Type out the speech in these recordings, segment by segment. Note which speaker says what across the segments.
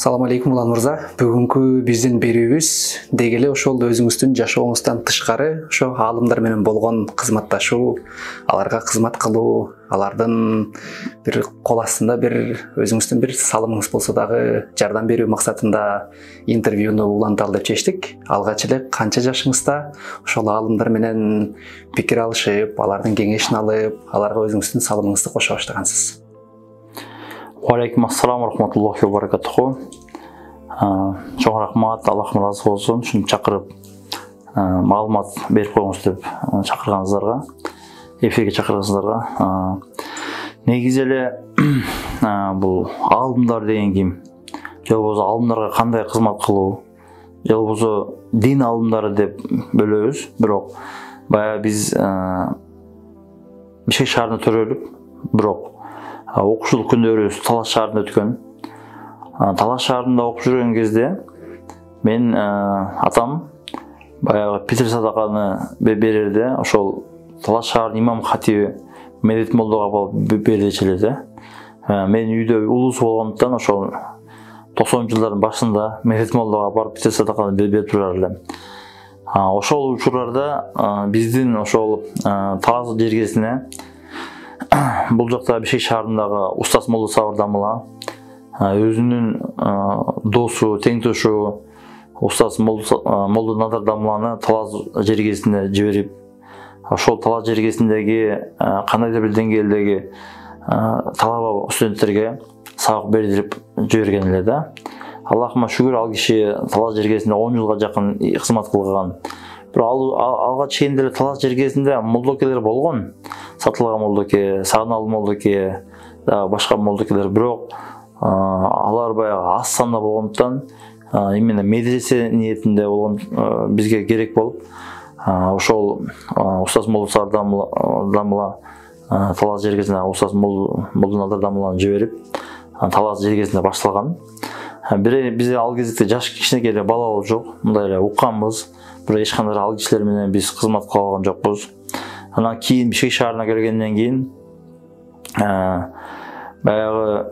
Speaker 1: Салам алейкум Улан мырза. Бүгүнкү биздин берүүбүз деги эле ошол өзүңүздүн жашооңуздан тышкары ошо аалымдар менен болгон кызматташуу, аларга кызмат кылуу, алардын бир кол астында бир өзүңүздүн бир салымыңыз болсо дагы жардам берүү максатында интервьюну уланталы деп чечтик. Алгач эле канча жашыңызда ошол аалымдар менен пикир алышып, алардын кеңешин алып, аларга өзүңүздүн салымыңызды кошо баштагансыз?
Speaker 2: Алейкум ассалам рахматуллахи ва баракатуху. Чоң рахмат, Аллахым разы болсун. Ушинтип чакырып, маалымат берип коюңуз деп чакырганыңыздарга, эфирге чакырганыңыздарга. Негизи эле бул аалымдар деген ким? Же болбосо аалымдарга кандай кызмат кылуу? Же болбосо дин аалымдары деп бөлөбүз. Бирок баягы биз Бишкек шаарында төрөлүп, бирок окуушулук күндөрүбүз Талас шаарында өткөн. Талас шаарында окуп жүргөн кезде мен атам баягы Питер садаканы берерде ошол Талас шаарынын имам хатиби Медет Молдого бердичи эле. Мен үйдө улуусу болгондуктан ошол 90-жылдардын башында Медет Молдого барып Питер садаканы берип турар элем. Ошол учурларда биздин ошол Талас жергесине бул жакта Бишкек шаарындагы Устаз Молдо Сабыр Дамыла өзүнүн досу, теңдешу Устаз Молдо Надар Дамыланы Талас жергесине жиберип, ошол Талас жергесиндеги кандайдыр бир деңгээлдеги талаба студенттерге сабак бердирип жиберген эле да. Аллахыма шүгүр, ал киши Талас жергесинде 10 жылга жакын кызмат кылган. Бирок алга чейин деле Талас жергесинде молдокелер болгон. Сатылган молдоке, Сагыналы молдоке, башка молдокелер, бирок алар баягы аз санда болгондуктан именно медресе ниетинде болгон бизге керек болуп, ошол Устаз Молдо Сабыр Дамыла Талас жергесине Устаз Молдо Надар Дамыланы жиберип, Талас жергесинде башталган. Бизде ал кезде жаш кичинекей эле бала болчок, мындай эле укканбыз, бирок эч кандай ал кишилер менен биз кызмат кыла алган жокпуз. Анан кийин Бишкек шаарына келгенден кийин баягы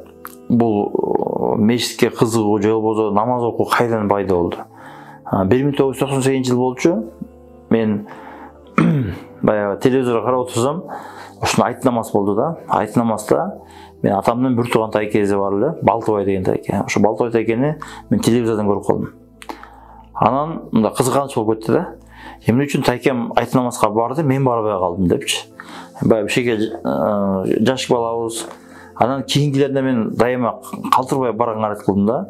Speaker 2: бул мечитке кызыгуу же болбосо намаз окуу кайдан пайда болду. 1998 жыл болчу. Мен баягы телевизорго карап отурсам, ошондо айт намаз болду да. Айт намазда мен атамдын бир тууган тайкеси бар эле, Балтыбай деген тайке. Ошо Балтыбай тайкени мен телевизордон көрүп калдым. Анан мындай кызыганыч болуп кетти да. Эмне үчүн тайкем айт намазга барды, мен барбай калдым депчи. Баягы Бишкекке жаш балабыз. Анан кийинкилеринде мен дайыма калтырбай барганга аракет кылдым да.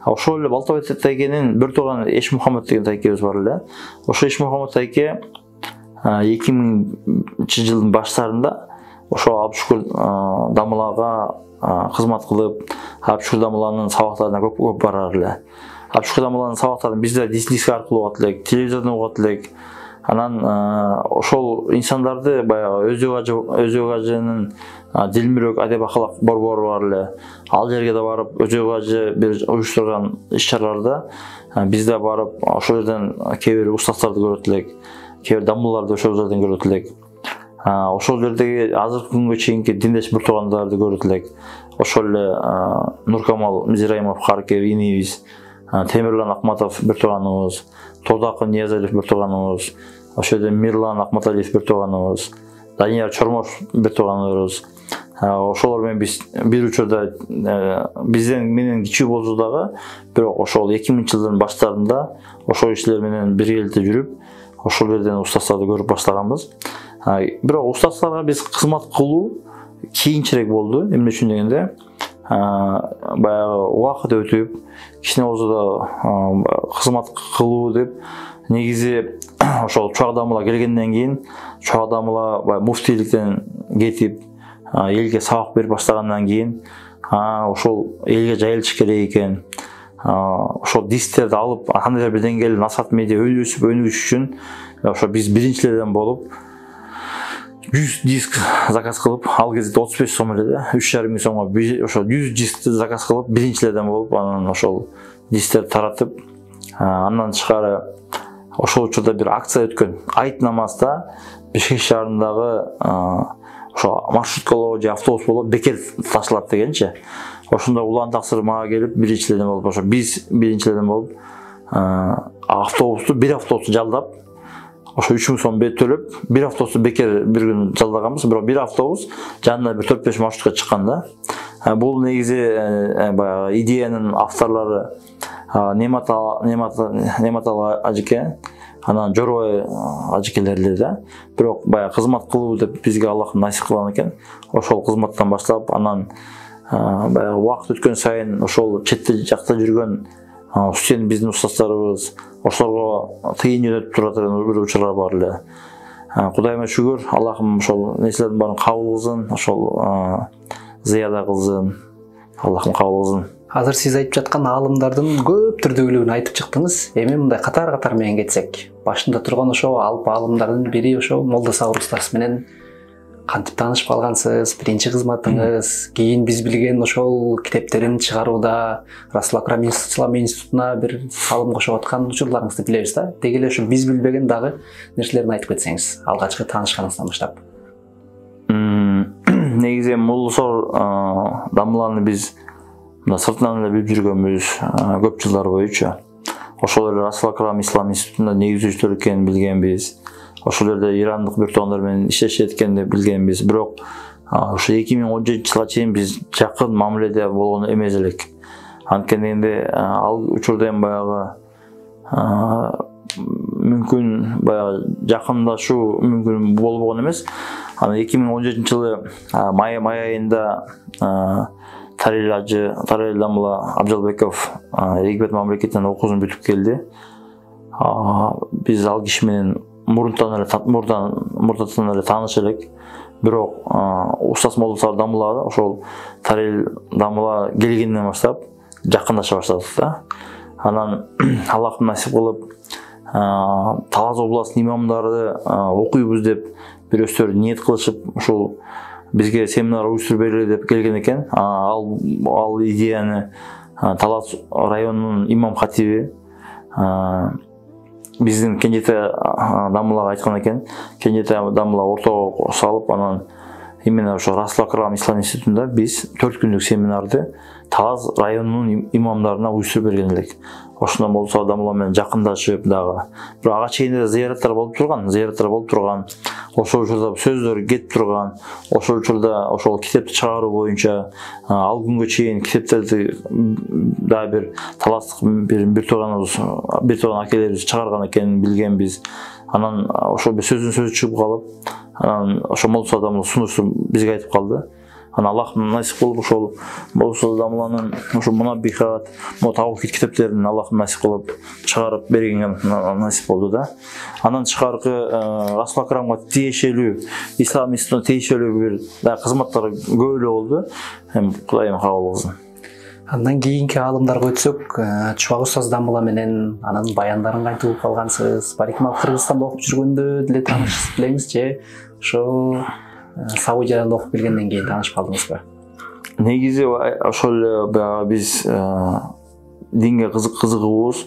Speaker 2: Ошол эле Балтыбай тайкенин бир тууган Эш Мухаммед деген тайкебиз бар эле. Ошо Эш Мухаммед тайке 2000-жылдын баштарында ошо Абшүкүр Дамылага кызмат кылып, Абшүкүр Дамыланын сабактарына көп барар эле. Абшүкүр Дамыланын сабактарын бизде диск аркылуу угат элек, телевизордон угат элек. Анан ошол инсандарды баягы Өзөк ажынын Дилмүрөк адеп акылак борбору бар эле. Ал жерге да барып, Өзөк ажы бир уюштурган иш-чараларда бизде барып, ошол жерден кээ бир устаздарды көрөт элек, кээ бир дамылларды ошол жерден көрөт элек. Ошол жердеги азыркы күнгө чейинки диндеш бир туугандарды көрөт элек. Ошол эле Нуркамал Мизраимов Харке инибиз, Темирлан Акматов бир тууганыбыз, Тордакын Ниязалиев бир тууганыбыз, ошол жерде Мирлан Акматалиев бир тууганыбыз, Данияр Чормош бир тууганыбыз. Ошолор менен биз бир учурда бизден менен кичүү болсо дагы, бирок ошол 2000-жылдын баштарында ошол кишилер менен биргеликте жүрүп, ошол жерден устаздарды көрүп баштаганбыз. Бирок устазддарга биз кызмат кылуу кийинчерээк болду. Эмне үчүн дегенде, баягы убакыт өтүп, кичине болсо да кызмат кылуу деп негизи ошол Чуак Дамыла келгенден кийин, Чуак Дамыла баягы муфтийликтен кетип, элге сабак берип баштагандан кийин, ошол элге жайылыш керек экен. Ошол дисктерди алып, кандайдыр бир деңгээлде насаат медиа өсүп өнүгүш үчүн ошо биз биринчилерден болуп 100 диск заказ кылып, ал кезде 35 сом эле да, 3,5 миң сомго ошо 100 дискти заказ кылып, биринчилерден болуп, анан ошол дисктерди таратып, андан тышкары ошол учурда бир акция өткөн. Айт намазда Бишкек шаарындагы ошо маршруткалоо же автобус болуп бекер ташылат дегенчи. ошондо улан таксыр мага келип биринчилерден болуп, ошо биз биринчилерден болуп бир автобусту жалдап, ошо 3000 сом төлөп, бир автобусту бекер бир күн жалдаганбыз, бирок бир автобус жанына бир 4-5 маршрутка чыккан да. Бул негизи баягы идеянын авторлору Нематал ажеке, анан Жорой ажекелер да. Бирок баягы кызмат кылуу деп бизге Аллах насип кылган экен. Ошол кызматтан баштап, анан баягы убакыт өткөн сайын ошол четте жакта жүргөн Үстен биздин устаздарыбыз, ошолорго тыйын жөнөтүп турат бир учурлар бар эле. Кудайыма шүгүр, Аллахым ошол нерселердин баарын кабыл кылсын, ошол зыяда кылсын. Аллахым кабыл кылсын.
Speaker 1: Азыр сиз айтып жаткан аалымдардын көп түрдүүлүгүн айтып чыктыңыз. Эми мындай катар менен кетсек, башында турган ошо алып аалымдардын бири ошо Молда Сабыр устаз менен кантип таанышып калгансыз, биринчи кызматыңыз, кийин биз билген ошол китептерин чыгарууда Расул Акрам Ислам институтуна бир салым кошуп аткан учурларыңызды билебиз да. Деги эле ошо биз билбеген дагы нерселерин айтып кетсеңиз, алгачкы таанышканыңыздан баштап.
Speaker 2: Негизи Молдосор дамыланы биз сыртынан эле билип жүргөнбүз көп жылдар боюнча. Ошол эле Расул Акрам Ислам институтунда негизүүчүлөр экенин билгенбиз. Ошол жерде ирандык бир туугандар менен иштешет экенин билгенбиз. Бирок ошо 2017-жылга чейин биз жакын мамиледе болгон эмес элек. Анткени ал учурда эми баягы мүмкүн баягы жакындашуу мүмкүн болбогон эмес. Анан 2017-жылы май айында Тарел Дамла Абжалбеков Египет мамлекетинен окуусун бүтүп келди. Биз ал киши менен мурдатан эле тааныш элек. Бирок устаз Молдосор Дамла ошол Тарел Дамла келгенден баштап жакындаша баштадык да. Анан Аллахтын насип кылып Талас областынын имамдары окуйбуз деп бир өздөрү ниет кылышып, ушул бизге семинар уюштуруп бергиле деп келген экен. Ал идеяны Талас районунун имам хатиби биздин Кенжете Дамылага айткан экен. Кенжете Дамыла ортого салып, анан именно ошо Расул Акрам Ислам институтунда биз 4 күндүк семинарды Талас районунун имамдарына уюштуруп берген элек. Ошондон болсо Дамыла менен жакындашып дагы. Бирок ага чейин зыяраттар болуп турган. Ошол учурда сөздөр кетип турган. Ошол учурда ошол китепти чыгаруу боюнча ал күнгө чейин китептерди дагы бир таластык бир тууган акелерибиз чыгарган экенин билгенбиз. Анан ошол бир сөздүн сөзү чыгып калып, анан ошо Молдосор Дамла сунушту бизге айтып калды. Анан Аллахтын насип кылып ошол Молдосор Дамланын ошо Мунаббихат, Тавхид китептерин Аллахтын насип кылып чыгарып бергенге насип болду да. Анан тышкаркы Расул Акрамга тиешелүү, Ислам институтуна тиешелүү бир кызматтар көп эле болду. Эми Кудайым кабыл кылсын.
Speaker 1: Андан кийинки аалымдарга өтсөк, Чубак устаз Дамла менен анын баяндарын кантип угуп калгансыз? Балким ал Кыргызстанда окуп жүргөндө деле таанышып билеңиз же ошо Саудияда окуп келгенден кийин таанышып калдыңызбы?
Speaker 2: Негизи ошол эле баягы биз динге кызыгуубуз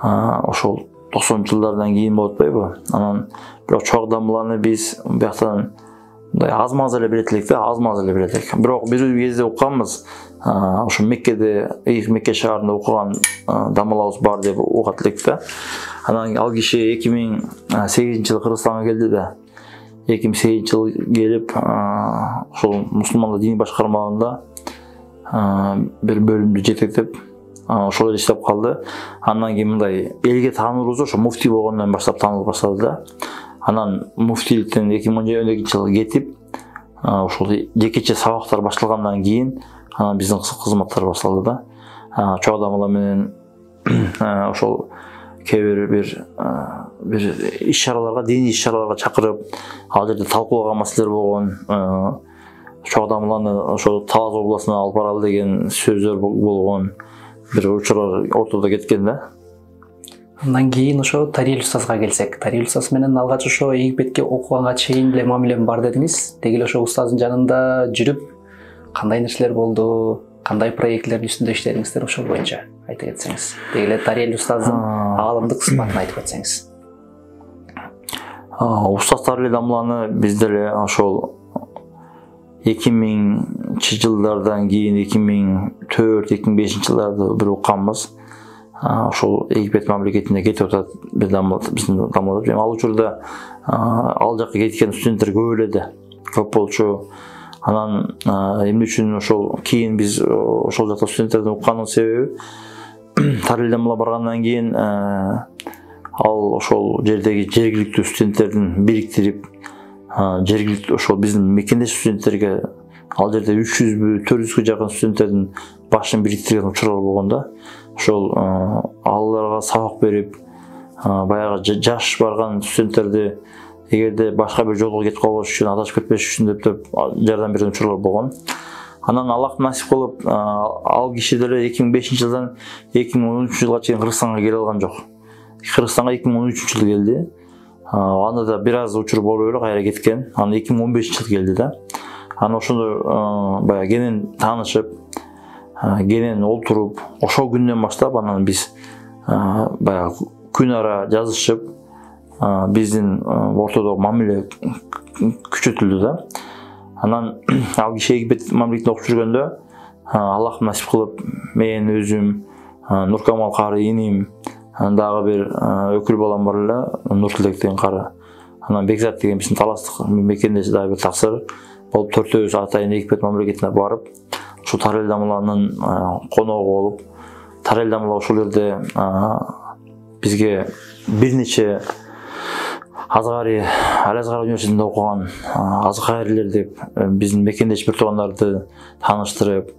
Speaker 2: ошол 90-жылдардан кийин болуп атпайбы? Анан бирок Чубак Дамланы биз бияктан аз-маз эле билет элек да, Бирок бир кезде укканбыз. Ошо Мекке шаарында окуган Дамлабыз бар деп угат элек да. Анан ал киши 2008-жылы Кыргызстанга келди да. 2008-жылы келип, ошол мусулмандар дини башкармалыгында бир бөлүмдү жетектеп, ошол эле иштеп калды. Андан кийин мындай элге таануубуз ошо муфтий болгондон баштап таанылып баштады да. Анан муфтийликтен 2012-жылы кетип, ошол жекече сабактар башталгандан кийин анан биздин кызматтар башталды да. Чоң Дамла менен ошол кээ бир иш-чараларга, диний иш-чараларга чакырып, ал жерде талкуулаган маселелер болгон. Чоң Дамланы ошол Талас областына алып баралы деген сөздөр болгон. Бир учурлар ортодо кеткен да.
Speaker 1: Андан кийин ошо Тарел устазга келсек, Тарел устаз менен алгач ошо Египетке окуганга чейин эле мамилем бар дедиңиз. Деги эле ошо устаздын жанында жүрүп кандай нерселер болду, кандай проектлердин үстүндө иштедиңиздер, ошол боюнча айта кетсеңиз. Деги эле Тарел устаздын аалымдык сыпатын айтып кетсеңиз.
Speaker 2: Устаз Тарел Дамланы биз деле ошол 2000 жылдардан кейін 2004-2005 жылдарда бір оққанбыз. Ошол Египет мамлекетине кетип атат биздин дамылдап. Ал учурда ал жакка кеткен студенттер көп эле, көп болчу. Анан эмне үчүн ошол кийин биз ошол жакта студенттердин укканын себеби Тар Элдамала баргандан кийин ал ошол жердеги жергиликтүү студенттердин бириктирип, жергиликтүү ошол биздин мекендеш студенттерге ал жерде 300-400 жакын студенттердин башын бириктирген учурлар болгон да. Ошол аларга сабак берип, баягы жаш барган студенттерди эгерде башка бир жолго кетип калбаш үчүн, адашып кетпеш үчүн деп жардам берген учурлар болгон. Анан Аллах насип кылып, ал киши деле 2005-жылдан 2013-жылга чейин Кыргызстанга келе алган жок. Кыргызстанга 2013-жылы келди. Анда да бир аз учур болуп эле кайра кеткен. Аны 2015-жылы келди да. Анан ошондо баягы кенен таанышып, кенен олтуруп, ошол күндөн баштап анан биз баягы күн ара жазышып, биздин ортодогу мамиле күчөтүлдү да. Анан ал киши Египет мамлекетинде окуп жүргөндө Аллах насип кылып, мен өзүм, Нуркамал кары иним, дагы бир өкүл балам бар эле, Нуртилек деген кары. Анан Бекзат деген биздин таластык мекендеши дагы бир таксыр болуп, төртөөбүз атайын Египет мамлекетине барып, ошо Тар Элдамаланын коногу болуп, Тар Элдамала ошол жерде бизге бир нече Азгари, Аль-Азгар университетинде окуган Азгаrilер деп биздин мекендеш бир туугандарды тааныштырып,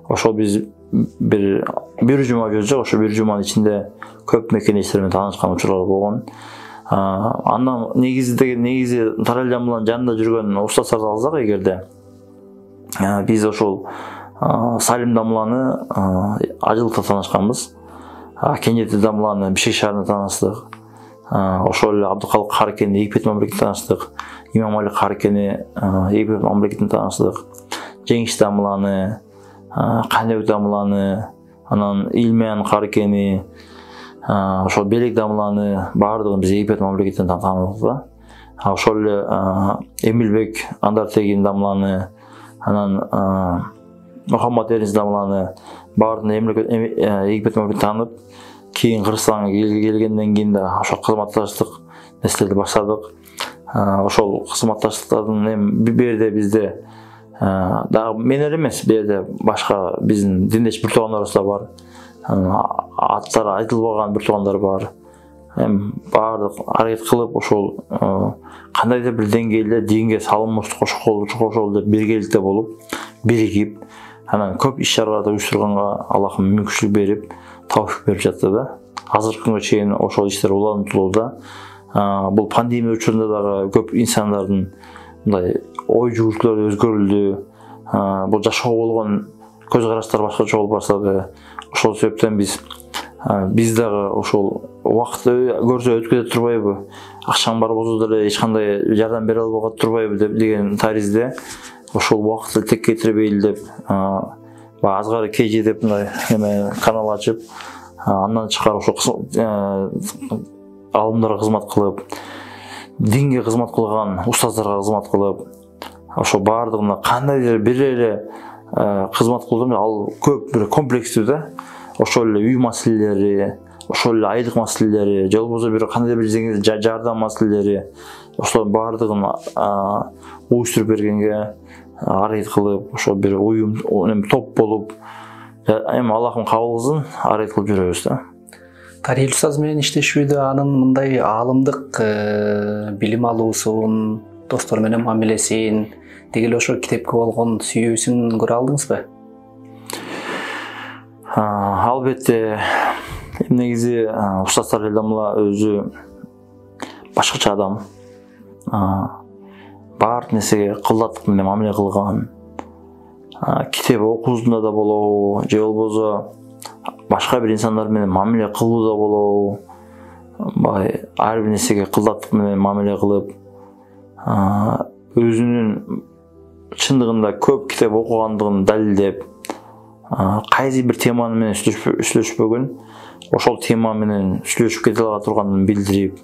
Speaker 2: ошол биз бир жума жүрдүк, ошо бир жуманын ичинде көп мекендештер менен таанышкан учурлар болгон. Андан негизи Тар Элдамаланын жанында жүргөн устаздарды алсак эгерде, биз ошол Салим Дамланы Ажылыкта таанышканбыз. Кенжети Дамланы Бишкек шаарында тааныштык. Ошол эле Абдыкалык Карыкени Египет мамлекетинде тааныштык. Имамали Карыкени Египет мамлекетинде тааныштык. Жеңиш Дамланы, Канебек Дамланы, анан Илмян Карыкени, ошол Белек Дамланы баардыгын биз Египет мамлекетинде тааныдык да. Ошол эле Эмилбек Андартегин Дамланы, анан Мухаммад Эрис Дамланы баардыгын Египет мамлекетинде таанып, кийин Кыргызстанга келгенден кийин да ошол кызматташтык нерселерди баштадык. Ошол кызматташтыктардын берде бизде дагы мен эле эмес, берде башка биздин диндеш бир туугандарыбыз да бар. Аттары айтылбаган бир туугандар бар. Баардык аракет кылып ошол кандайдыр бир деңгээлде динге салымыбызды кошолу деп биргеликте болуп, биригип, анан көп иш-чараларды уюштурганга Аллахым мүмкүнчүлүк берип, тауфик берип жатты да. Азыркы күнгө чейин ошол иштер улантылууда. Бул пандемия учурунда дагы көп инсандардын мындай ой жүгүртүүлөрү өзгөрүлдү. Бул жашоого болгон көз караштар башкача болуп баштады. Ошол себептен биз дагы ошол убакытты көрсө өткөзө турбайбы, акчаң бар болсо деле эч кандай жардам бере албай калып турбайбы деген таризде ошол убакытты тек кетирбейли деп Азгари KG деп мындай канал ачып, андан чыкар ошол алымдарга кызмат кылып, динге кызмат кылган устаздарга кызмат кылып, ошо баардыгына кандайдыр бир эле кызмат кылдым. Ал көп бир комплекстүү да. Ошол эле үй маселелери, ошол эле айлык маселелери, же болбосо бир кандайдыр бир жардам маселелери, ошол баардыгын уюштуруп бергенге аракет кылып, ошо бир уюм, топ болуп, Аллахым кабыл кылсын, аракет кылып жүрөбүз да.
Speaker 1: Тарил устаз менен иштешүүдө анын мындай аалымдык билим алуусун, достор менен мамилесин, деги эле ошо китепке болгон сүйүүсүн көрө алдыңызбы?
Speaker 2: Албетте, негизи устаз Тар Элдамала өзү башкача адам. Бар нерсеге кылдаттык менен мамиле кылган. Китеп окуусунда да болобу, же болбосо башка бир инсандар менен мамиле кылууда болобу, ар бир нерсеге кылдаттык менен мамиле кылып, өзүнүн чындыгында көп китеп окугандыгын далилдеп, кайсы бир теманы менен сүйлөшпөгөн, ошол тема менен сүйлөшүп кете ала турганын билдирип,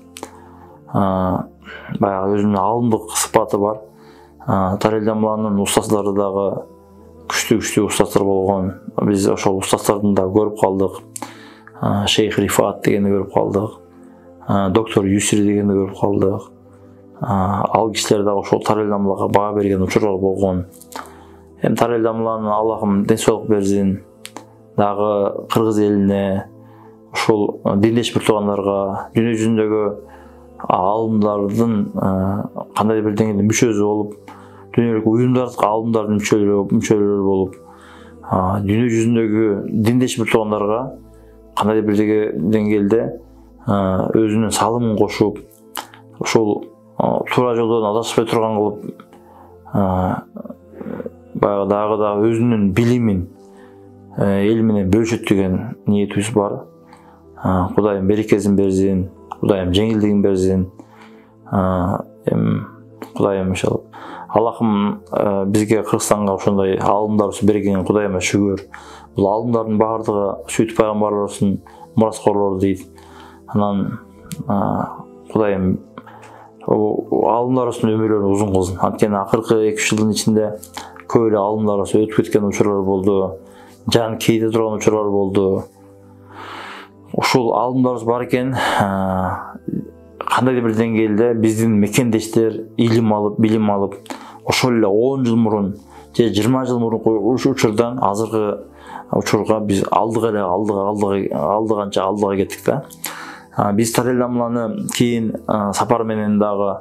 Speaker 2: баягы өзүнүн аалымдык сыпаты бар. Тар Элдамаланын устаздары дагы күчтүү устаздар болгон. Биз ошол устаздарды да көрүп калдык. Шейх Рифат дегенди көрүп калдык. Доктор Юсри дегенди көрүп калдык. Ал кишилер да ошол Тарел Дамлага баа берген учурлар болгон. Эми Тарел Дамланы Аллахым ден соолук берсин. Дагы кыргыз элине, ошол диндеш бир туугандарга, дүйнө жүзүндөгү алымдардын кандай бир деңгээлде мүчөсү болуп, дүйнөлүк уюмдардын алымдардын мүчөлөрү болуп, дүйнө жүзүндөгү диндеш бир туугандарга кандай бир деңгээлде өзүнүн салымын кошуп, ошол туура жолдон адашпай турган кылып, баягы дагы өзүнүн билимин эл менен бөлүшөт деген ниетибиз бар. Кудайым берекесин берсин, Кудайым жеңилдигин берсин. Кудайым иншалла. Аллахым бизге Кыргызстанга ошондой алымдар берген Кудайыма шүгүр. Бул алымдардын баардыгы сүйүт пайгамбарлардын мураскорлору дейт. Анан Кудайым алымдарыбыздын өмүрлөрүн узун кылсын. Анткени акыркы 2-3 жылдын ичинде көп эле алымдар өтүп кеткен учурлар болду. Жан кейде турган учурлар болду. Ошол алымдарыбыз бар экен, кандай бир деңгээлде биздин мекендештер илим алып, билим алып, ошол эле 10 жыл мурун же 20 жыл мурунку учурдан азыркы учурга биз алдыганча алдыга кеттик да. Биз Тарел Дамланы кийин сапар менен дагы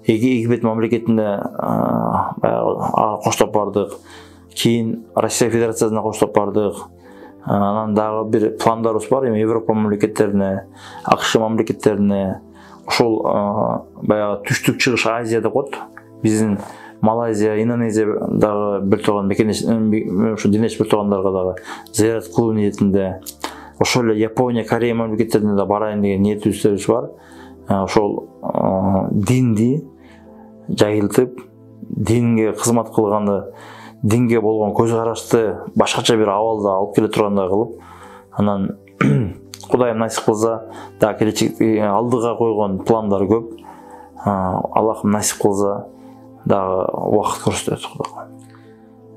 Speaker 2: Египет мамлекетине коштоп бардык. Кийин Россия Федерациясына коштоп бардык. Анан дагы бир пландарыбыз бар, эми Европа мамлекеттерине, АКШ мамлекеттерине, ошол баягы түштүк чыгыш Азия деп коет. Биздин Малайзия, Индонезия дагы бир тууган мекендеш, ошо диндеш бир туугандарга дагы зыярат кылуу ниетинде. Ошол эле Япония, Корея мамлекеттерине да барайын деген ниетибиз бар. Ошол динди жайылтып, динге кызмат кылганды, динге болгон көз карашты башкача бир абалда алып келе тургандай кылып, анан Кудайым насип кылса, да келечек алдыга койгон пландар көп. Аллахым насип кылса, дагы убакыт көрсөтөт Кудай.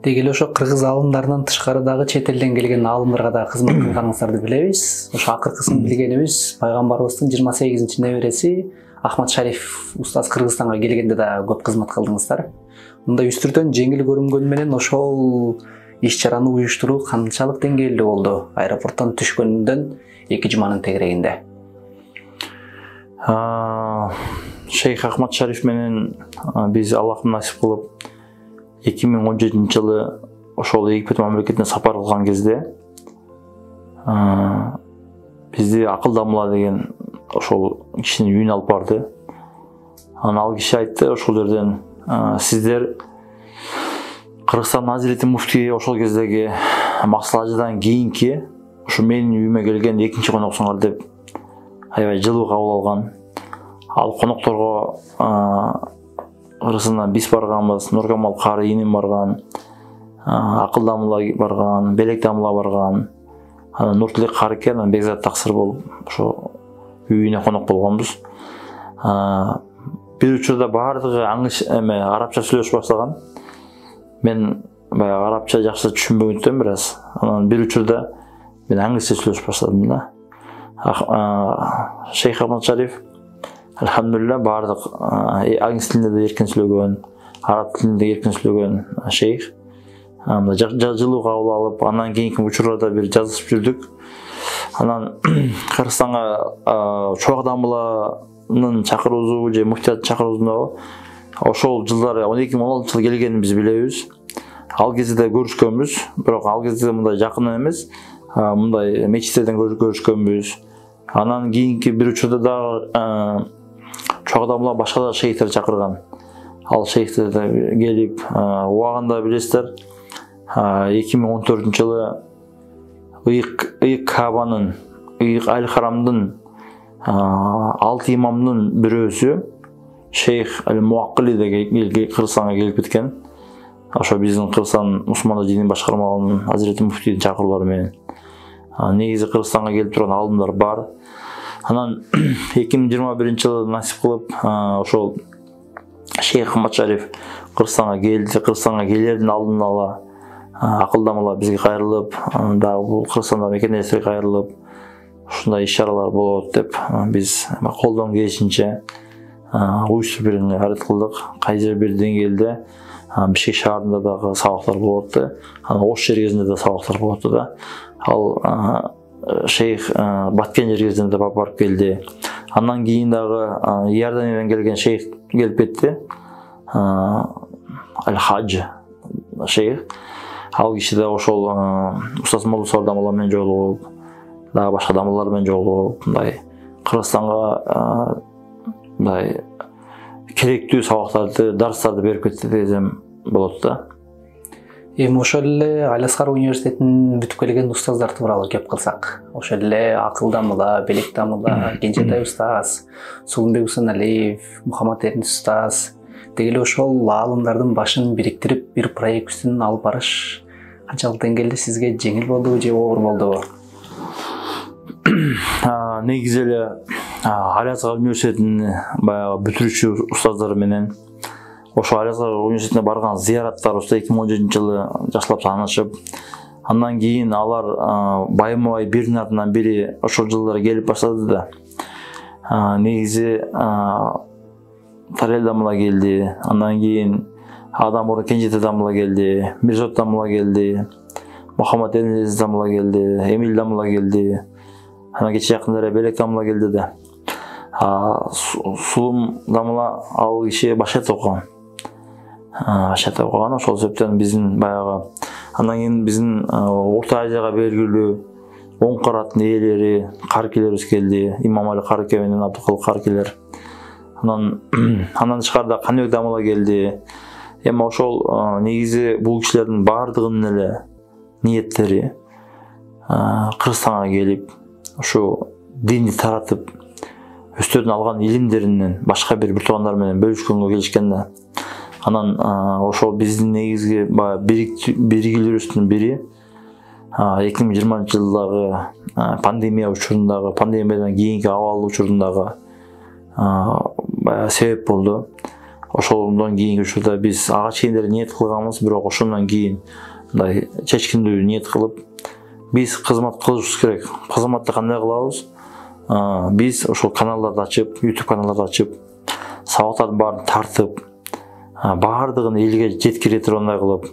Speaker 1: Деги эле ошо кыргыз алымдарынан тышкары дагы чет элден келген алымдарга да кызмат кылганыңыздарды билебиз. Ошо акыркысын билгенибиз, пайгамбарыбыздын 28-небереси Ахмад Шариф устаз Кыргызстанга келгенде да көп кызмат кылдыңыздар. Мындай үстүртөн жеңил көрүнгөнү менен ошол иш-чараны уюштуруу канчалык деңгээлде болду? Аэропорттон түшкөндөн 2 жуманын тегерегинде.
Speaker 2: Шейх Ахмад Шариф менен биз Аллахым насип кылып 2017-жылы ошол Египет мамлекетине сапар кылган кезде бизди Акылдамла деген ошол кишинин үйүнө алып барды. Анан ал киши айтты, ошол жерден сиздер Кыргызстан Азирети муфтий ошол кездеги Максат Ажыдан кийинки ошо менин үйүмө келген экинчи коноксуңар деп аябай жылуу кабыл алган. Ал конокторго Кыргызстандан биз барганбыз, Нуркамал Кары иним барган, Акылдамла барган, Белек Дамла барган, анан Нуртилек Карыке, анан Бекзат Таксыр болуп ошо үйүнө конок болгонбуз. Бир учурда баардыгы арабча сүйлөшүп баштаган. Мен баягы арабча жакшы түшүнбөгөндөн бир аз. Анан бир учурда мен англисче сүйлөшүп баштадым да. Шейх Ахмад Шариф алхамдулилла баардык англис тилинде да эркин сүйлөгөн, араб тилинде эркин сүйлөгөн шейх. Жылуу кабыл алып, андан кийинки учурларда бир жазышып жүрдүк. Анан Кыргызстанга Чоак Дамланын чакыруусу же муфтият чакыруусунда ошол жылдары 2016 жыл келгенин биз билебиз. Ал кезде көрүшкөнбүз, бирок ал кезде мындай жакын эмес, мындай мечиттерден көрүшкөнбүз. Анан кийинки бир учурда дагы Чоак Дамла башка да шейхтер чакырган. Ал шейхтер келип, убагында билесиздер, 2014-жылы Ыйык Кабанын, Ыйык Аль-Харамдын 6 имамдын бирөөсү Шейх Аль-Муаккили деген Кыргызстанга келип кеткен. Ошо биздин Кыргызстан мусулмандар дини башкармалыгынын Азирети муфтийдин чакыруулары менен. Негизи Кыргызстанга келип турган алымдар бар. Анан 2021-жылы насип кылып ошол Шейх Ахмад Шариф Кыргызстанга келди, Кыргызстанга келердин алдын ала акылдамалар бизге кайрылып, дагы бул Кыргызстанда мекендештерге кайрылып, ушундай иш-чаралар болот деп биз колдон келишинче уюштуруп берүүгө аракет кылдык. Кай жер бир деңгээлде Бишкек шаарында дагы сабактар болот да, Ош жергесинде да сабактар болот да. Ал шейх Баткен жергесине да барып келди. Андан кийин дагы Иорданиядан келген шейх келип кетти. Аль-Хадж шейх. Ал киши да ошол Устаз Молдосор дамалар менен жолугуп, дагы башка дамалар менен жолугуп, мындай Кыргызстанга мындай керектүү сабактарды, дарстарды берип кетти десем болот да.
Speaker 1: Эми ошол эле Алиаскар университетинин бүтүп келген устаздар тууралуу кеп кылсак, ошол эле Акылдамыла, Белектамыла, Кенжетай устаз, Сулунбек Усаналиев, Мухаммад Эрнис устаз дегеле ошол аалымдардын башын бириктирип бир проект үстүнөн алып барыш канчалык деңгээлде сизге жеңил болдубу же оор болдубу?
Speaker 2: Негизи эле Алиаскар университетинин баягы бүтүрүүчү устаздары менен ошо Алиаскар университетине барган зыяраттарыбызда 2017-жылы жакшылап таанышып, андан кийин алар байма-бай биринин артынан бири ошол жылдары келип баштады да. Негизи Тарел Дамыла келди, андан кийин Адам Орун Кенжетай Дамыла келди, Мирзот Дамыла келди, Мухаммад Эрнис Дамыла келди, Эмил Дамыла келди, анан кече жакында Белек Дамыла келди да. Сулум Дамыла ал киши Башкирт окуган. Ошол себептен биздин баягы андан кийин биздин Орто Азияга белгилүү оң караттын ээлери, каркелерибиз келди, Имамали Карке менен Абдыкалык Каркелер. Андан тышкарыда Каныбек Дамыла келди. Эми ошол негизи бул кишилердин баардыгынын эле ниеттери Кыргызстанга келип, ушу динди таратып, өздөрүнүн алган илимдеринен башка бир туугандар менен бөлүшкөнгө келишкен да. Анан ошол биздин негизги биригилүүбүздүн бири 2020-жылдагы пандемия учурундагы, пандемиядан кийинки абал учурундагы себеп болду. Ошондон кийинки учурда биз ага чейин ниет кылганбыз, бирок ошондон кийин мындай чечкиндүү ниет кылып, биз кызмат кылышыбыз керек. Кызматты кандай кылабыз? Биз ошол каналдарды ачып, YouTube каналдарды ачып, сабактардын баарын тартып, баардыгын элге жеткире тургандай кылып,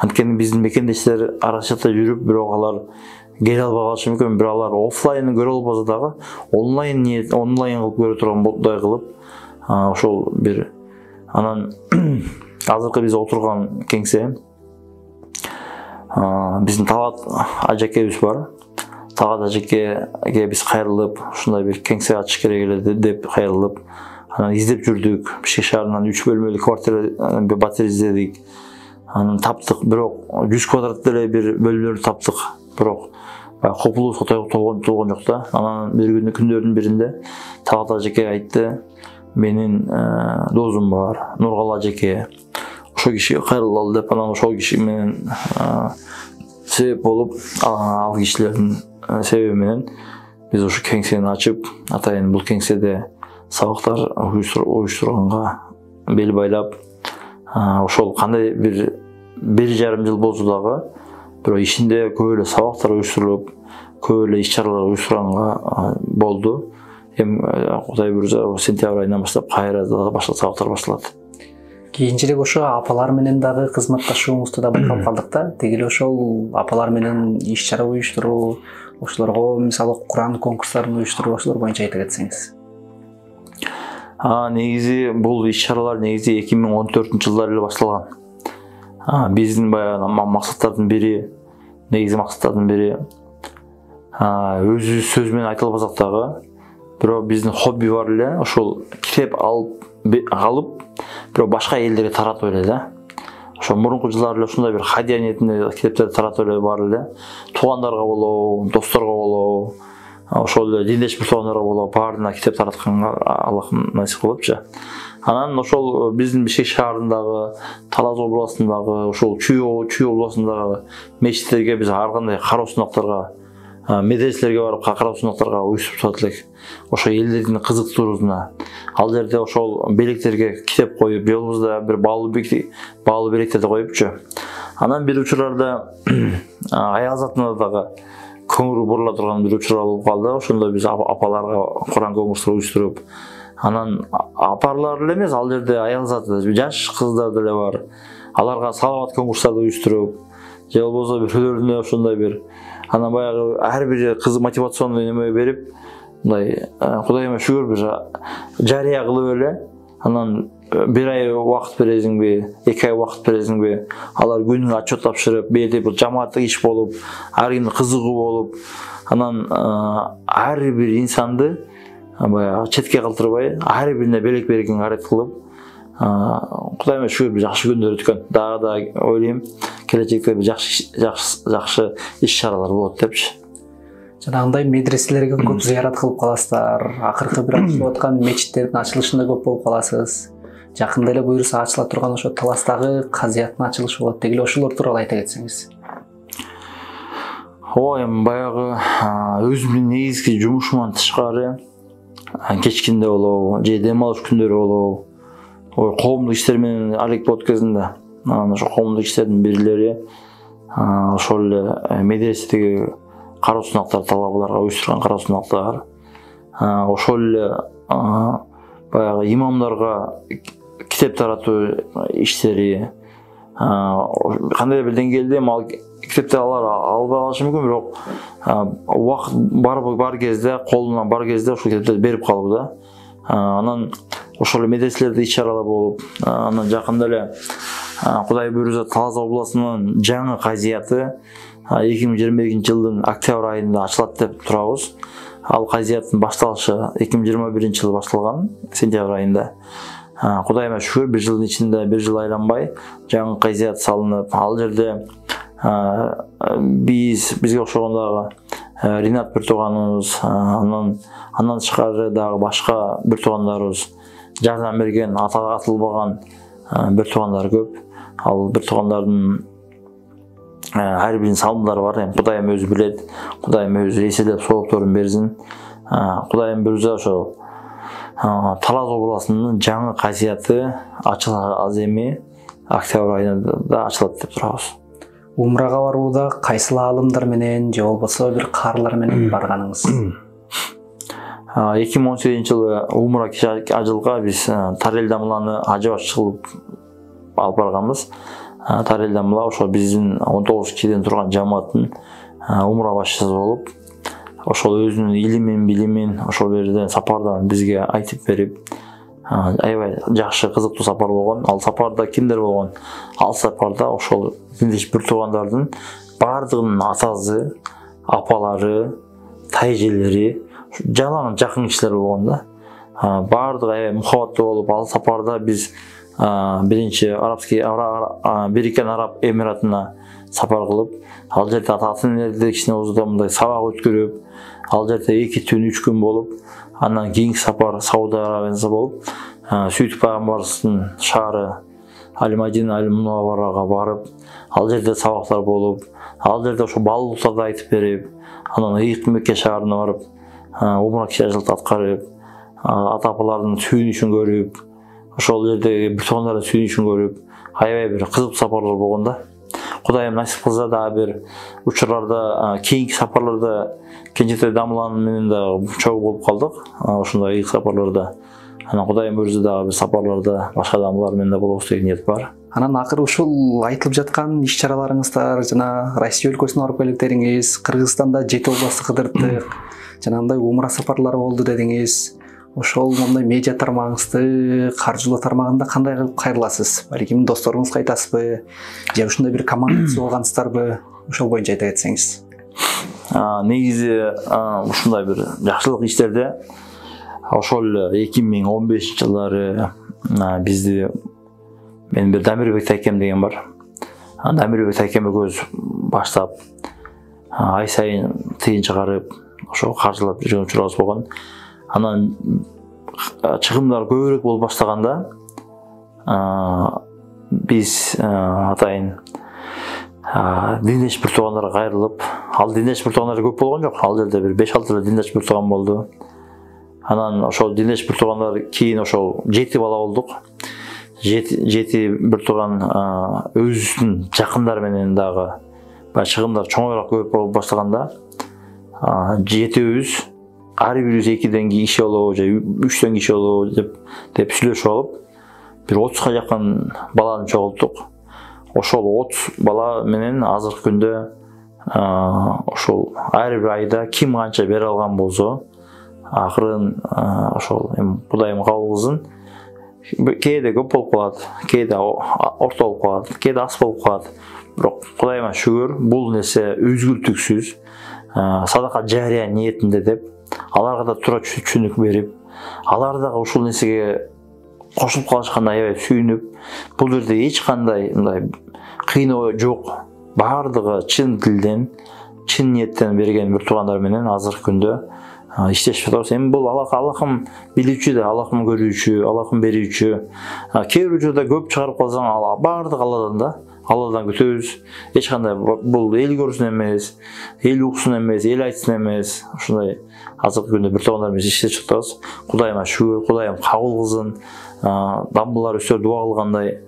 Speaker 2: анткени биздин мекендештер аракчада жүрүп, бирок алар келе албай калышы мүмкүн, бирок алар офлайнын көрө албаса дагы онлайн кылып көрө тургандай кылып, ошол бир анан азыркы биз отурган кеңсе биздин Талгат ажакебиз бар. Талгат ажакеге биз кайрылып, ушундай бир кеңсе ачыш керек эле деп кайрылып, анан издеп жүрдүк. Бишкек шаарынан 3 бөлмөлүү квартира батир издедик. Анан таптык, бирок 100 квадрат эле бир бөлмөлөрдү таптык. Бирок копулубузга толгон жок да. Анан бир күндөрдүн биринде Талгат ажаке айтты: "Менин досум бар, Нургал ажаке. Ошол кишиге кайрылалы" деп, анан ошол киши менен себеп болуп, ал кишилердин себеби менен биз ушу кеңсени ачып, атайын бул кеңседе сабактар уюштурганга бел байлап, ошол кандай бир 1,5 жыл болсо дагы, бирок ичинде көп эле сабактар уюштурулуп, көп эле иш-чаралар уюштурганга болду. Эми Кудай буйрса, сентябрь айынан баштап кайра башка сабактар башталат.
Speaker 1: Кийинчерээк ошо апалар менен дагы кызматташууңузду да байкап калдык да. Дегеле ошол апалар менен иш-чара уюштуруу, ошолорго мисалы Куран конкурстарын уюштуруу, ошолор боюнча айта кетсеңиз.
Speaker 2: Негизи бул иш-чаралар 2014-жылдары эле башталган. Биздин баягы максаттардын бири, негизи максаттардын бири өзүбүз сөз менен айта албасак дагы, бирок биздин хобби бар эле, ошол китеп алып, бирок башка элдерге таратып эле да. Ошо мурунку жылдары эле ушундай бир хадия ниетинде китептерди таратып эле бар эле. Туугандарга болобу, досторго болобу, ошол эле диндеш бир туугандарга болобу, баарына китеп таратканга Аллах насип кылыпчы. Анан ошол биздин Бишкек шаарындагы, Талас областындагы, ошол Чүй областындагы мечиттерге биз ар кандай кароо сунактарга, медреселерге барып кароо сунактарга уюштуруп турат элек. Ошо элдердин кызыктырууна, ал жерде ошол белектерге китеп коюп, же болбосо бир баалуу белектерди коюпчу. Анан бир учурларда аял затына дагы көңүл бурула турган бир учурлар болуп калды. Ошондо биз апаларга Куран көңүрсү уюштуруп, анан апалар эле эмес, ал жерде аял заты жаш кыздар деле бар. Аларга салават көңүрсүлөрдү уюштуруп, же болбосо бирөөлөрүнө ошондой бир анан баягы ар бир кыз мотивационный неме берип, мындай Кудайыма шүгүр бир жарыя кылып эле, анан бир ай убакыт бересиңби, 2 ай убакыт бересиңби, алар күнүгө отчет тапшырып, бир бир жамааттык иш болуп, ар кимге кызыгуу болуп, анан ар бир инсанды баягы четке калтырбай, ар бирине белек-белегин аракет кылып, Кудайыма шүгүр бир жакшы күндөр өткөн. Дагы да ойлойм, келечекте бир жакшы иш-чаралар болот депчи.
Speaker 1: Жанагындай медреселерге көп зыярат кылып каласыздар. Акыркы бир ачылып аткан мечиттердин ачылышында көп болуп каласыз. Жакында эле буюрса ачыла турган ошо Таластагы казыяттын ачылышы болот. Дегеле ошолор тууралуу айта кетсеңиз.
Speaker 2: Ооба, эми баягы өзүмдүн негизги жумушуман тышкары кечкинде болобу, же дем алыш күндөрү болобу, коомдук иштер менен алек болот кезинде. Анан ошо коомдук иштердин бирлери ошол эле медреседеги кароо сунактар, талабаларга уюштурган кароо сунактар, ошол эле баягы имамдарга китеп таратуу иштери, кандайдыр бир деңгээлде ал китепти алар албай калышы мүмкүн, бирок убакыт бар кезде, колунан бар кезде ошол китептерди берип калуу да. Анан ошол медреселерде иш-чаралар болуп, анан жакында эле Кудай буйрса Талас областынын жаңы казыяты 2022 жылдын октябрь айында ачылат деп турабыз. Ал казыяттын башталышы 2021 жылы башталган, сентябрь айында. Кудайыма шүгүр, бир жылдын ичинде, бир жыл айланбай жаңы казыят салынып, ал жерде бизге окшогон дагы Ринат бир тууганыбыз, андан тышкары дагы башка бир туугандарыбыз, жардам берген, атылбаган бир туугандар көп. Ал бир туугандардын ар биринин салымдары бар. Эми Кудайым өзү билет, Кудайым өзү эселеп соопторун берсин. Кудайым буйрса ошол Талас областынын жаңы казыяты ачылат эми октябрь айында ачылат деп турабыз.
Speaker 1: Умрага барууда кайсыл аалымдар менен же болбосо бир каарылар менен барганыңыз?
Speaker 2: 2018 жылы умра ажылга биз Тарел Дамланы ажы башчы кылып алып барганбыз. Тарел Дамла ошо биздин 19 кишиден турган жамааттын умра башчысы болуп, ошол өзүнүн илимин, билимин ошол жерден сапардан бизге айтып берип, аябай жакшы кызыктуу сапар болгон. Ал сапарда кимдер болгон? Ал сапарда ошол диндеш бир туугандардын бардыгынын атасы, апалары, тайжелери, жалаң жакын кишилер болгон да. Бардыгы аябай мухабаттуу болуп, ал сапарда биз биринчи Бириккен Араб Эмиратына сапар кылып, ал жерде ата-энелерди кичине узда мындай сабак өткөрүп, ал жерде 2 түн 3 күн болуп, андан кийинки сапар Сауд Арабиясына болуп, Сүйтүп пайгамбарыбыздын шаары Аль-Мадина Аль-Мунавварага барып, ал жерде сабактар болуп, ал жерде ошо баалуулуктарды айтып берип, анан Мекке шаарына барып, умра киши аткарып, ата-апалардын сүйүнүшүн көрүп, ошол жердеги бир туугандардын сүйүнүшүн көрүп, аябай бир кызыктуу сапарлар болгон да. Кудайым насип кылса дагы бир учурларда, кийинки сапарларда Кенжетай Дамлан менен дагы чогуу болуп калдык. Ошондой ийгилик сапарларда. Анан Кудайым буйрса дагы бир сапарларда башка адамдар менен да болобуз деген ниет бар.
Speaker 1: Анан акыры ушул айтылып жаткан иш-чараларыңыздар, жана Россия өлкөсүнө барып келдиңиз, Кыргызстанда 7 областты кыдырдык, жанагындай умра сапарлары болду дедиңиз. Ошол мындай медиа тармагыңызды, каржылоо тармагында кандай кылып кайрыласыз? Балким досторуңузга айтасызбы, же ушундай бир командасы болгансыздарбы? Ошол боюнча айта кетсеңиз.
Speaker 2: Негизи ушундай бир жакшылык иштерде ошол 2015 жылдары бизди мен бир Дамирбек Тайкем деген бар. Дамирбек Тайкем экөөбүз баштап ай сайын тыйын чыгарып, ошо каржылап жүргөн учурубуз болгон. Анан чыгымдар көбүрөөк болуп баштаганда биз атайын диндеш бир туугандарга кайрылып, ал диндеш бир туугандар көп болгон жок, ал жерде бир 5-6 эле диндеш бир тууган болду. Анан ошол диндеш бир туугандар кийин ошол 7 бала болдук. жети бир турган өзүбүздүн жакындар менен дагы баягы чыгымдар чоңойраак көп болуп баштаганда жетөөбүз ар бирибиз 2ден киши болобу же 3дөн киши болобу деп сүйлөшүп алып бир 30га жакын баланы чогулттук. Ошол 30 бала менен азыркы күндө ошол ар бир айда ким канча бере алган болсо акырын ошол Кудайым кабыл кылсын. Кээде көп болуп калат, кээде орто болуп калат, кээде аз болуп калат. Бирок Кудайыма шүгүр, бул нерсе үзгүлтүксүз садака жария ниетинде деп аларга да туура түшүнүк берип, алар дагы ушул нерсеге кошулуп калышканда аябай сүйүнүп, бул жерде эч кандай мындай кыйноо жок. Бардыгы чын дилден, чын ниеттен берген бир туугандар менен азыркы күндө иштешип жатабыз. Эми бул Аллахым билүүчү да, Аллахым көрүүчү, Аллахым берүүчү. Кээ бир учурда көп чыгарып калсаң, бардыгы Алладан да. Алладан күтөбүз. Эч кандай бул эл көрсүн эмес, эл уксун эмес, эл айтсын эмес. Ушундай азыркы күндө бир туугандар менен иштешип жатабыз. Кудайыма шүгүр, Кудайым кабыл кылсын. Дамбылар өсө дуа кылгандай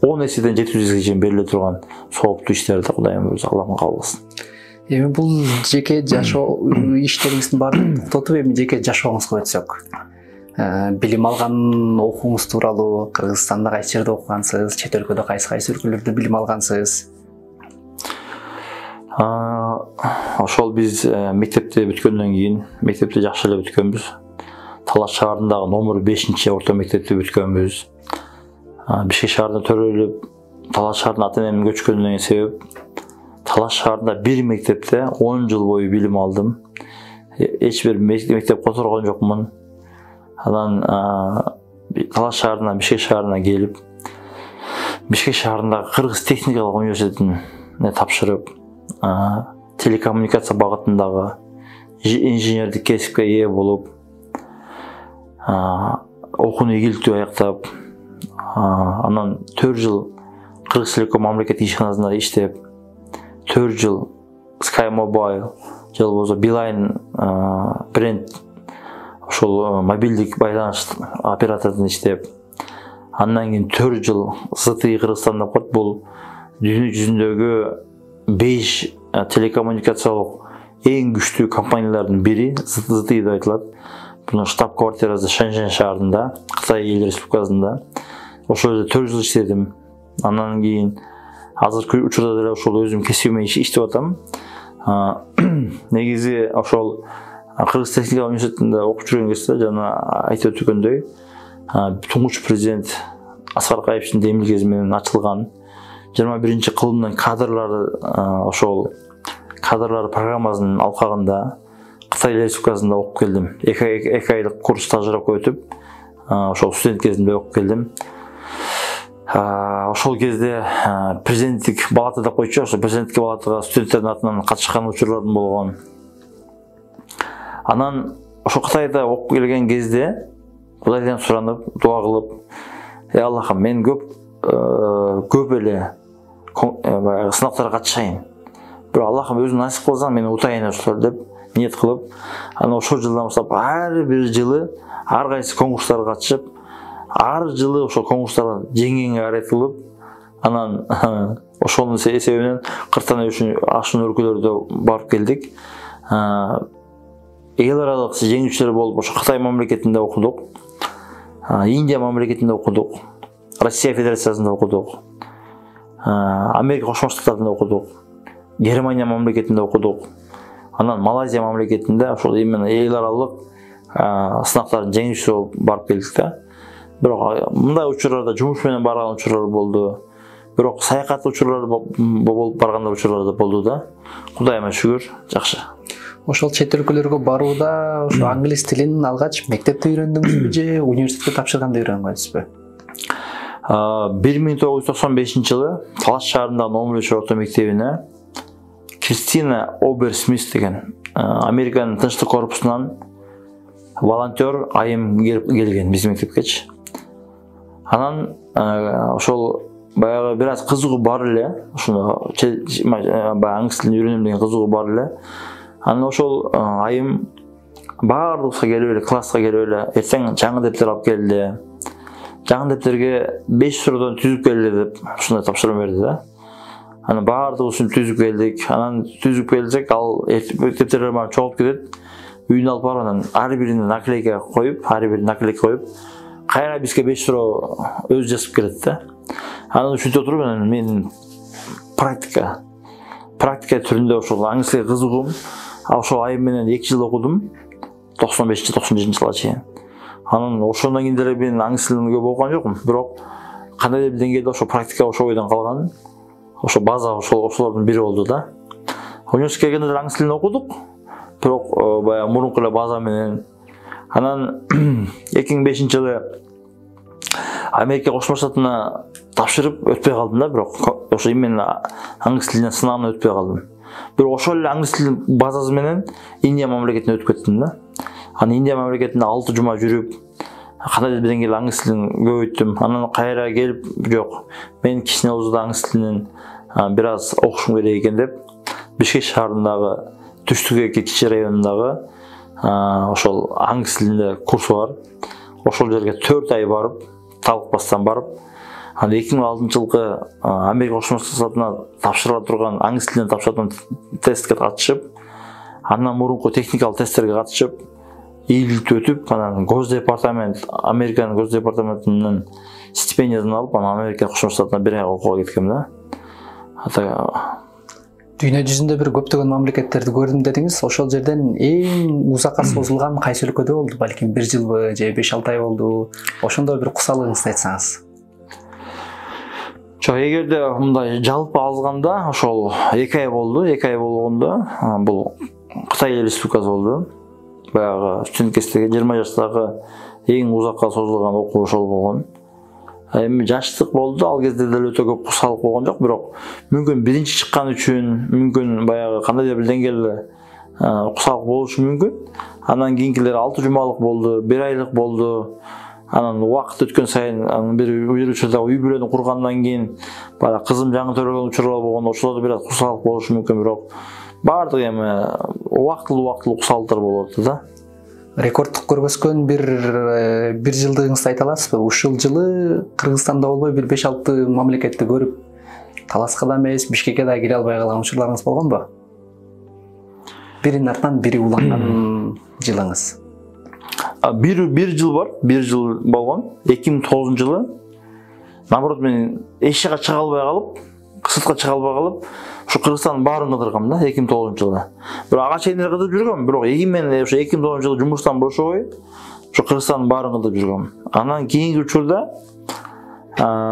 Speaker 2: 10 эседен 700 чейин бериле турган сооптуу иштерди Кудайым өзү Аллахым кабыл кылсын.
Speaker 1: Эми бул жеке жашоо иштериңиздин баарын токтотуп эми жеке жашооңузга өтсөк. Билим алган окууңуз тууралуу, Кыргызстанда кайсы жерде окугансыз, чет өлкөдө кайсы өлкөлөрдө билим алгансыз?
Speaker 2: Ошол биз мектепти бүткөндөн кийин, мектепти жакшы эле бүткөнбүз. Талаш шаарындагы номер 5-орто мектепти бүткөнбүз. Бишкек шаарында төрөлүп, Талаш шаарына ата-энемдин көчкөнүнүн себеп Талаш шаарында бир мектепте 10 жыл бою билим алдым. Эч бир мектеп которгон жокмун. Анан Талаш шаарынан Бишкек шаарына келип, Бишкек шаарындагы Кыргыз техникалык университетине тапшырып, телекоммуникация багытындагы инженердик кесипке ээ болуп, окууну ийгиликтүү аяктап, анан 4 жыл Кыргыз Телеком мамлекеттик ишканасында иштеп, 4 жыл Sky Mobile же болбосо Билайн бренд ошол мобилдик байланыш операторунда иштеп, андан кийин 4 жыл ZTE Кыргызстан деп коет. Бул дүйнө жүзүндөгү 5 телекоммуникациялык эң күчтүү компаниялардын бири ZTE деп айтылат. Бунун штаб-квартирасы Шэньчжэнь шаарында, Кытай Эл Республикасында. Ошол жерде 4 жыл иштедим. Андан кийин азыркы учурда деле ошол өзүм кесибиме иштеп атам. Негизи ошол Кыргыз техникалык университетинде окуп жүргөн кезде жана айтып өткөндөй, туңгуч президент Аскар Акаевичтин демилгеси менен ачылган 21-кылымдын кадрлары ошол кадрлар программасынын алкагында Кытай Республикасында окуп келдим. 2 айлык курс стажировка өтүп, ошол студент кезимде окуп келдим. Ошол кезде президенттик палата деп койчу, ошол президенттик палатага студенттердин атынан катышкан учурларым болгон. Анан ошол Кытайда окуп келген кезде Кудайдан суранып, дуа кылып, Аллахым, мен көп эле сынактарга катышайын. Бирок Аллахым өзүң насип кылсаң мен утайын ошол деп ниет кылып, анан ошол жылдан баштап ар бир жылы ар кайсы конкурстарга катышып, ар жылы ошол конкурстарга жеңгенге аракет кылып, анан ошонун эсебинен кырктан ашуун өлкөлөрдө барып келдик. Эл аралык жеңүүчүлөр болуп, ошо Кытай мамлекетинде окудук, Индия мамлекетинде окудук, Россия Федерациясында окудук, Америка Кошмо Штаттарында окудук, Германия мамлекетинде окудук, анан Малайзия мамлекетинде ошол именно эл аралык сынактардын жеңүүчүсү болуп барып келдик да. Бирок мындай учурларда жумуш менен барган учурлар болду. Бирок саякат учурлары болуп барган учурлар да болду да. Кудайыма шүгүр, жакшы.
Speaker 1: Ошол чет өлкөлөргө барууда ошо англис тилин алгач мектепте үйрөндүңүзбү же университетке тапшырганда үйрөнгөнсүзбү?
Speaker 2: 1995-жылы Талаш шаарындагы номер 5-орто мектебине Кристина Оберсмит деген Американын тынчтык корпусунан волонтер айым келген биздин мектепкечи. Анан ошол баягы бир аз кызыгуу бар эле, ошондо баягы англис тилин үйрөнөм деген кызыгуу бар эле. Анан ошол айым баардыгыбызга келип эле, класска келип эле, эртең жаңы дептер алып келди. жаңы дептерге 5 суроодан түзүп келди деп ушундай тапшырма берди да. Анан баардыгысын түзүп келдик. Анан түзүп келсек, ал дептерлер барып чогулуп кетет. Үйүнө алып барып, анан ар бирине наклейка коюп, кайра бизге 5 суроо өзү жазып келет да. Анан ушинтип отуруп, мен практика түрүндө ошол аңгыз тилге кызыгуум. Ошол айым менен 2 жыл окудум. 95-97 жылга чейин. Анан ошондон кийин деле мен аңгыз тилин көп окуган жокмун, бирок кандайдыр бир деңгээлде ошо практика ошол бойдон калган. Ошо база ошолордун бири болду да. Университетке келгенде деле аңгыз тилин окудук, бирок баягы мурунку эле база менен. Анан 2005-жылы Америка Кошмо Штатына тапшырып өтпөй калдым да, бирок ошо именно аңгыз тилинен сынагынан өтпөй калдым. Бирок ошол эле аңгыз тилин базасы менен Индия мамлекетине өтүп кеттим да. Анан Индия мамлекетинде 6 жума жүрүп, кандайдыр бир деңгээлде аңгыз тилин көбөйттүм. Анан кайра келип, жок, мен кичине болсо аңгыз тилинен бир аз окушум керек экен деп, Бишкек шаарындагы Түштүк кичи районундагы ошол аңгыз тилинде курс бар. Ошол жерге 4 ай барып, талыкпастан барып, анан 2006-жылкы Америка Кошмо Штаттарына тапшырыла турган аңгыз тилинен тапшырылган тестке катышып, андан мурунку техникалык тесттерге катышып, ийгиликтүү өтүп, анан Американын Гос департаментинен стипендиясын алып, анан Америка Кошмо Штатына 1 ай окууга кеткем да.
Speaker 1: Дүйнө жүзүндө бир көптөгөн мамлекеттерди көрдүм дедиңиз. Ошол жерден эң узакка созулган кайсы өлкөдө болду? Балким 1 жылбы же 5-6 ай болду? Ошондо бир кусалыгыңызды айтсаңыз.
Speaker 2: Жок, эгерде мындай жалпы алганда ошол 2 ай болду. 2 ай болгондо бул Кытай Республикасы болду. Баягы студент кездеги 20 жаштагы эң узакка созулган окуу ошол болгон. Эми жаштык болду, ал кезде деле өтө көп кусалык болгон жок, бирок мүмкүн биринчи чыккан үчүн, мүмкүн баягы кандайдыр бир деңгээлде кусалык болушу мүмкүн. Андан кийинкилер 6 жумалык болду, 1 айлык болду. Анан убакыт өткөн сайын бир учурда үй бүлөнү кургандан кийин баягы кызым жаңы төрөлгөн учурлар болгондо ошолордо бир аз кусалык болушу мүмкүн, бирок баардыгы эми убактылуу кусалыктар болуп атты да.
Speaker 1: Рекордтук көргөзгөн бир жылдыгыңызды айта аласызбы? Ушул жылы Кыргызстанда болбой бир 5-6 мамлекетти көрүп, таласка да эмес, Бишкекке да кире албай калган учурларыңыз болгонбу? Биринин артынан бири уланган жылыңыз.
Speaker 2: Бир жыл бар, 1 жыл болгон. 2009-жылы наоборот мен эч жака чыга албай калып, кысытка чыга албай калып, ушу Кыргызстандын баарын кыдыргам да 2009-жылы. Бирок ага чейин кыдырып жүргөм, бирок мен ошо 2009-жылы жумуштан бошобой, ушу Кыргызстандын баарын кыдырып жүргөм. Анан кийинки учурда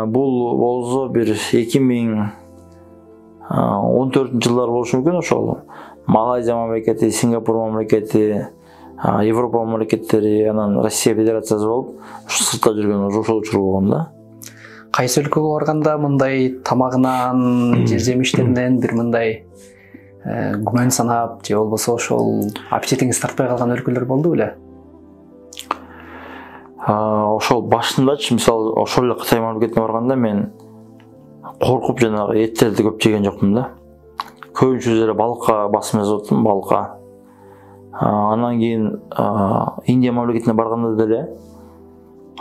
Speaker 2: бул болсо бир 2014-жылдар болушу мүмкүн, ошол Малайзия мамлекети, Сингапур мамлекети, Европа мамлекеттери, анан Россия Федерациясы болуп, ушу сыртта жүргөн ошол учур болгон да.
Speaker 1: Кайсы өлкөгө барганда мындай тамагынан, жер жемиштеринен бир мындай күмөн санап, же болбосо ошол аппетитиңиз тартпай калган өлкөлөр болду беле?
Speaker 2: Ошол башындачы, мисалы, ошол эле Кытай мамлекетине барганда мен коркуп жанагы эттерди көп жеген жокмун да. Көбүнчө эле балыкка басым жасап аттым, балыкка. Анан кийин Индия мамлекетине барганда деле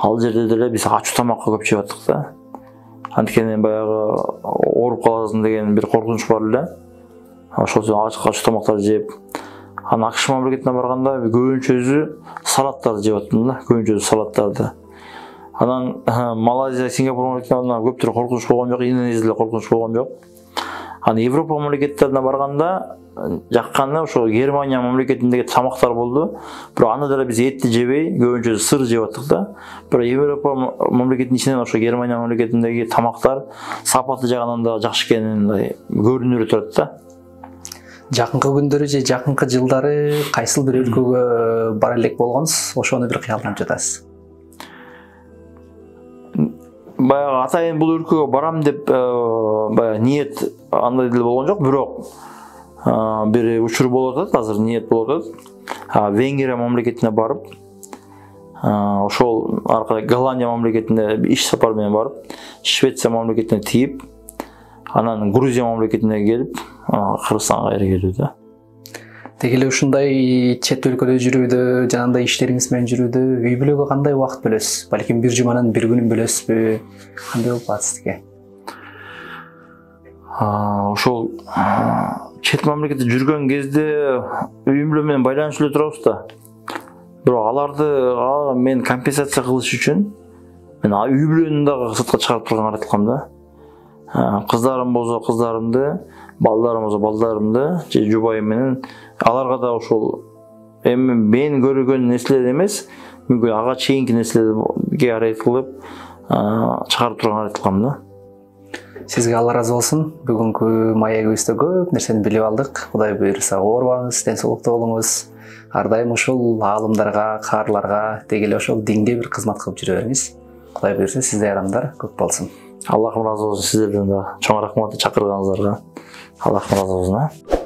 Speaker 2: ал жерде деле биз ачуу тамакка көп жеп аттык да. Анткени баягы ооруп каласың деген бир коркунуч бар эле. Ошол үчүн ачуу тамактарды жеп, анан АКШ мамлекетине барганда көбүнчөсү салаттарды жеп аттым да, көбүнчөсү салаттарды. Анан Малайзия, Сингапур мамлекетине көптөр коркунуч болгон жок, Индонезияда коркунуч болгон жок. Анан Европа мамлекеттерине барганда жакканы ошо Германия мамлекетиндеги тамактар болду. Бирок аны деле биз этти жебей, көбүнчө сыр жеп аттык да. Бирок Европа мамлекетинин ичинен ошо Германия мамлекетиндеги тамактар сапаты жагынан да жакшы экенин көрүнүп турат да.
Speaker 1: Жакынкы күндөрү же жакынкы жылдары кайсыл бир өлкөгө бара элек болгонсуз, ошону бир кыялданып жатасыз?
Speaker 2: Баягы атайын бул өлкөгө барам деп баягы ниет андай деле болгон жок, бирок бир учур болуп атат, азыр ниет болуп атат. Венгрия мамлекетине барып, ошол аркылуу Голландия мамлекетине иш сапар менен барып, Швеция мамлекетине тийип, анан Грузия мамлекетине келип, Кыргызстанга кайра келүү да.
Speaker 1: Деги эле ушундай чет өлкөдө жүрүүдө, жанагындай иштериңиз менен жүрүүдө үй бүлөгө кандай убакыт бөлөсүз? Балким бир жуманын бир күнүн бөлөсүзбү? Кандай болуп калат сизге?
Speaker 2: Ошол чет мамлекетте жүргөн кезде үйүм менен байланышып эле турабыз да. Бирок аларды мен компенсация кылыш үчүн мен үй бүлөнү дагы сыртка чыгарып турганга аракет кылам да. Кыздарым болсо кыздарымды, балдарым болсо балдарымды, же жубайым менен аларга да ошол эми мен көргөн нерселер эмес, мүмкүн ага чейинки нерселерге аракет кылып чыгарып турганга аракет кылам да.
Speaker 1: Сизге Алла разы болсун. Бүгүнкү маегибизде көп нерсени билип алдык. Кудай буйруса оорубаңыз, ден соолуктуу болуңуз. Ар дайым ушул аалымдарга, каарларга, деги эле ошол динге бир кызмат кылып жүрө бериңиз. Кудай буйруса сиздей адамдар көп болсун.
Speaker 2: Аллахым разы болсун сиздерден да. Чоң рахмат чакырганыңыздарга. Аллахым разы болсун.